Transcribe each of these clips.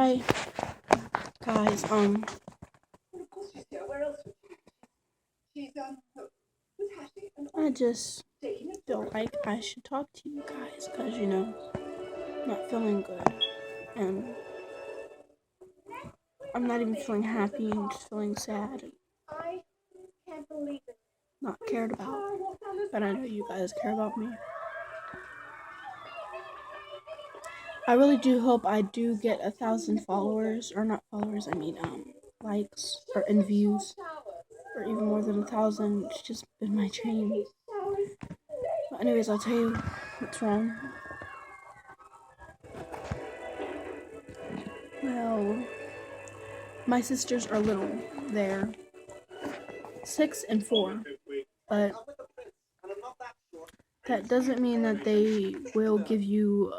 Hi, guys. I just feel like I should talk to you guys because I'm not feeling good, and I'm not even feeling happy. I'm just feeling sad and not cared about. But I know you guys care about me. I really do hope I do get 1,000 followers, or not followers. I mean, likes or and views, or even more than 1,000. It's just been my dream. But anyways, I'll tell you what's wrong. Well, my sisters are little. They're 6 and 4, but that doesn't mean that they will give you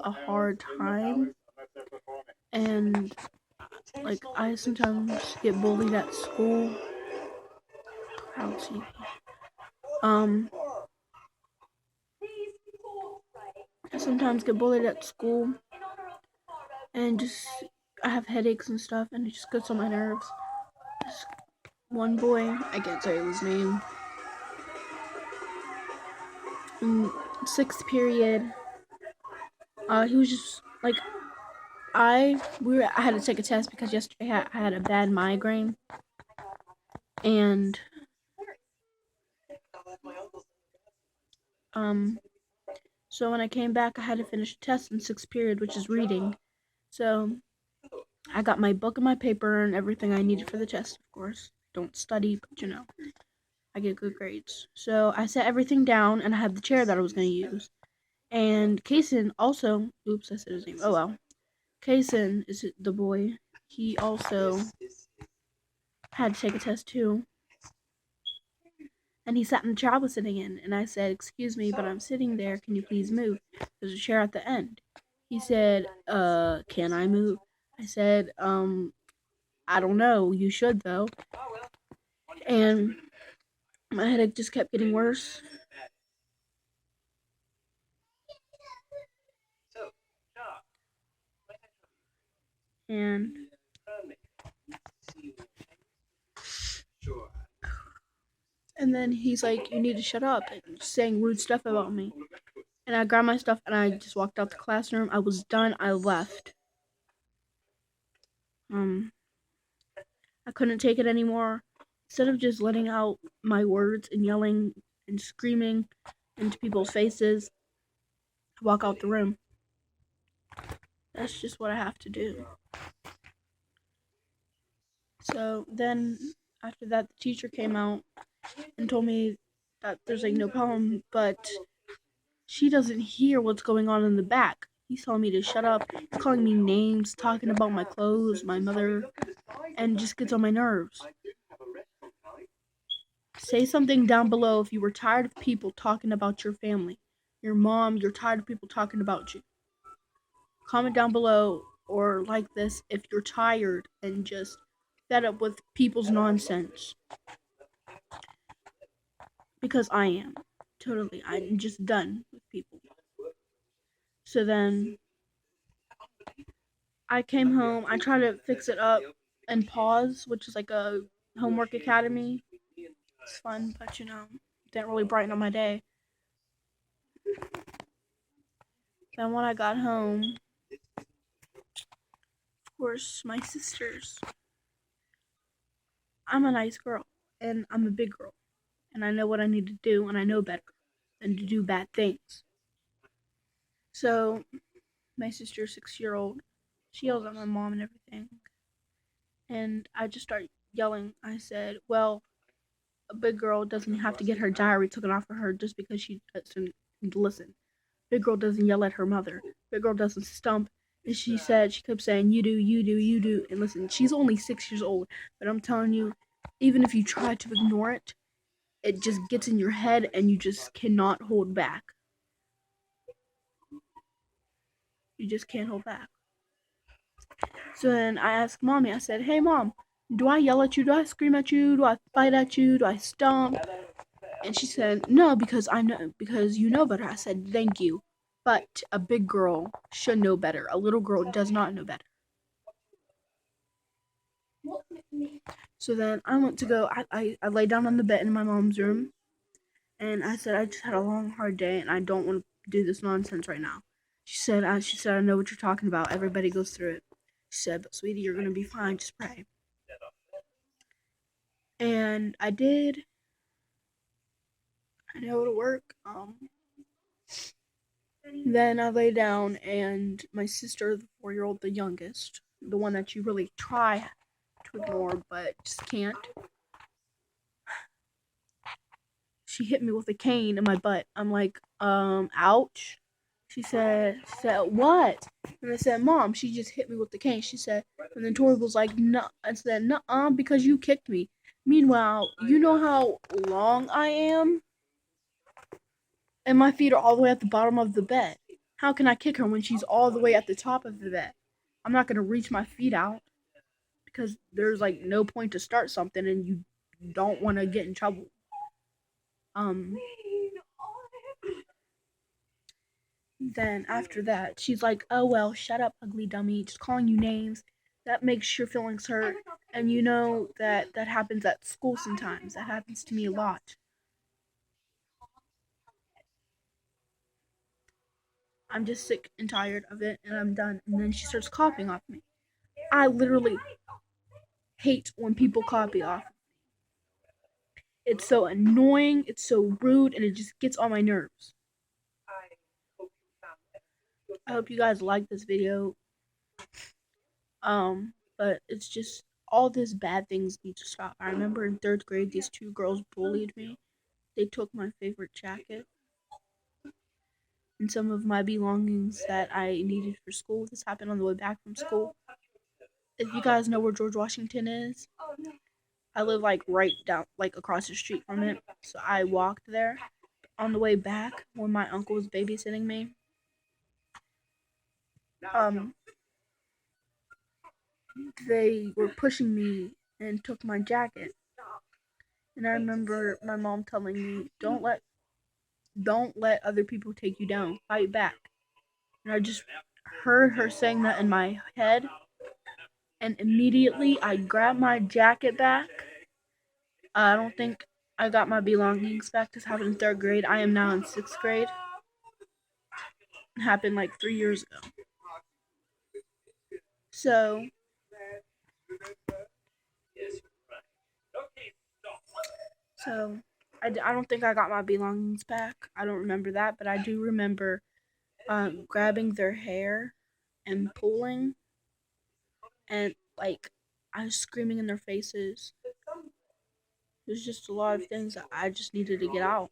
a hard time. And like, I sometimes get bullied at school. How's he? I sometimes get bullied at school, and just I have headaches and stuff, and it just gets on my nerves. This one boy, I can't tell you his name. In 6th period, he was just like, I had to take a test because yesterday I had a bad migraine, and so when I came back, I had to finish a test in 6th period, which is reading. So I got my book and my paper and everything I needed for the test. Of course, don't study, but I get good grades. So I set everything down, and I had the chair that I was going to use. And Kaysen also, oops, I said his name. Oh well. Kaysen is the boy. He also had to take a test too. And he sat in the chair I was sitting in, and I said, "Excuse me, but I'm sitting there. Can you please move? There's a chair at the end." He said, can I move?" I said, I don't know. You should, though. And my headache just kept getting worse. And then he's like, "You need to shut up," and saying rude stuff about me. And I grabbed my stuff and I just walked out the classroom. I was done. I left. I couldn't take it anymore. Instead of just letting out my words and yelling and screaming into people's faces, I walk out the room. That's just what I have to do. So then, after that, the teacher came out and told me that there's like no problem, but she doesn't hear what's going on in the back. He's telling me to shut up, calling me names, talking about my clothes, my mother, and just gets on my nerves. Say something down below if you were tired of people talking about your family. Your mom, you're tired of people talking about you. Comment down below or like this if you're tired and just fed up with people's nonsense. Because I am. Totally. I'm just done with people. So then I came home. I tried to fix it up and pause, which is like a homework academy. It's fun, but didn't really brighten up my day. Then when I got home, of course, my sisters. I'm a nice girl, and I'm a big girl, and I know what I need to do, and I know better than to do bad things. So, my sister, 6-year-old, she yells at my mom and everything, and I just start yelling. I said, well, a big girl doesn't have to get her diary taken off of her just because she doesn't listen. Big girl doesn't yell at her mother. Big girl doesn't stump. And she kept saying, you do, you do, you do. And listen, she's only 6 years old, but I'm telling you, even if you try to ignore it, it just gets in your head and you just cannot hold back. You just can't hold back. So then I asked Mommy, I said, hey Mom, do I yell at you? Do I scream at you? Do I fight at you? Do I stomp? And she said, no, because you know better. I said, thank you. But a big girl should know better. A little girl does not know better. So then I went to go. I lay down on the bed in my mom's room, and I said I just had a long, hard day, and I don't want to do this nonsense right now. She said, I know what you're talking about. Everybody goes through it. She said, but sweetie, you're gonna be fine. Just pray. And I did. I know it'll work. Then I lay down, and my sister, the 4-year-old, the youngest, the one that you really try to ignore but just can't, she hit me with a cane in my butt. I'm like, ouch. She said, what? And I said, Mom, she just hit me with the cane. She said, and then Tori was like, no. I said, nuh-uh, because you kicked me. Meanwhile, you know how long I am? And my feet are all the way at the bottom of the bed. How can I kick her when she's all the way at the top of the bed? I'm not going to reach my feet out because there's like no point to start something and you don't want to get in trouble. Then after that, she's like, oh well, shut up, ugly dummy, just calling you names. That makes your feelings hurt. And you know that happens at school sometimes. That happens to me a lot. I'm just sick and tired of it, and I'm done. And then she starts copying off me. I literally hate when people copy off. It's so annoying, it's so rude, and it just gets on my nerves. I hope you guys like this video. But it's just all these bad things need to stop. I remember in 3rd grade, these 2 girls bullied me. They took my favorite jacket and some of my belongings that I needed for school. This happened on the way back from school. If you guys know where George Washington is, I live like right down, like across the street from it. So I walked there. On the way back, when my uncle was babysitting me, they were pushing me and took my jacket. And I remember my mom telling me, don't let other people take you down. Fight back. And I just heard her saying that in my head. And immediately I grabbed my jacket back. I don't think I got my belongings back. This happened in 3rd grade. I am now in 6th grade. It happened like 3 years ago. So I don't think I got my belongings back. I don't remember that, but I do remember grabbing their hair and pulling, and like I was screaming in their faces. There's just a lot of things that I just needed to get out.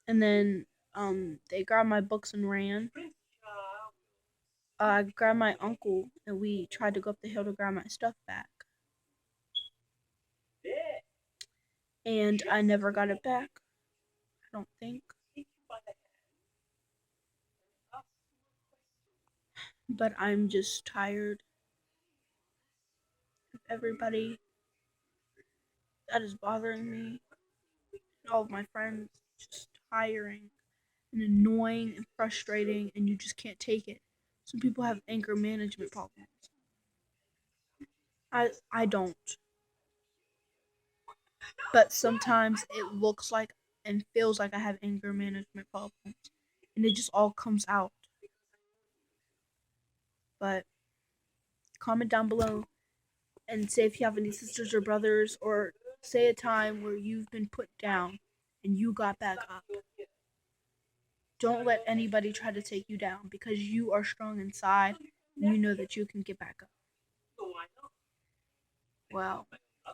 And then they grabbed my books and ran. I grabbed my uncle and we tried to go up the hill to grab my stuff back. And I never got it back. I don't think. But I'm just tired of everybody that is bothering me. All of my friends. Just tiring and annoying and frustrating, and you just can't take it. Some people have anger management problems. I don't. But sometimes it looks like and feels like I have anger management problems. And it just all comes out. But comment down below and say if you have any sisters or brothers, or say a time where you've been put down and you got back up. Don't let anybody try to take you down because you are strong inside and you know that you can get back up. Well,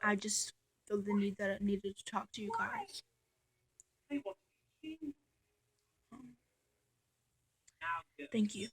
I just feel the need that I needed to talk to you guys. Thank you.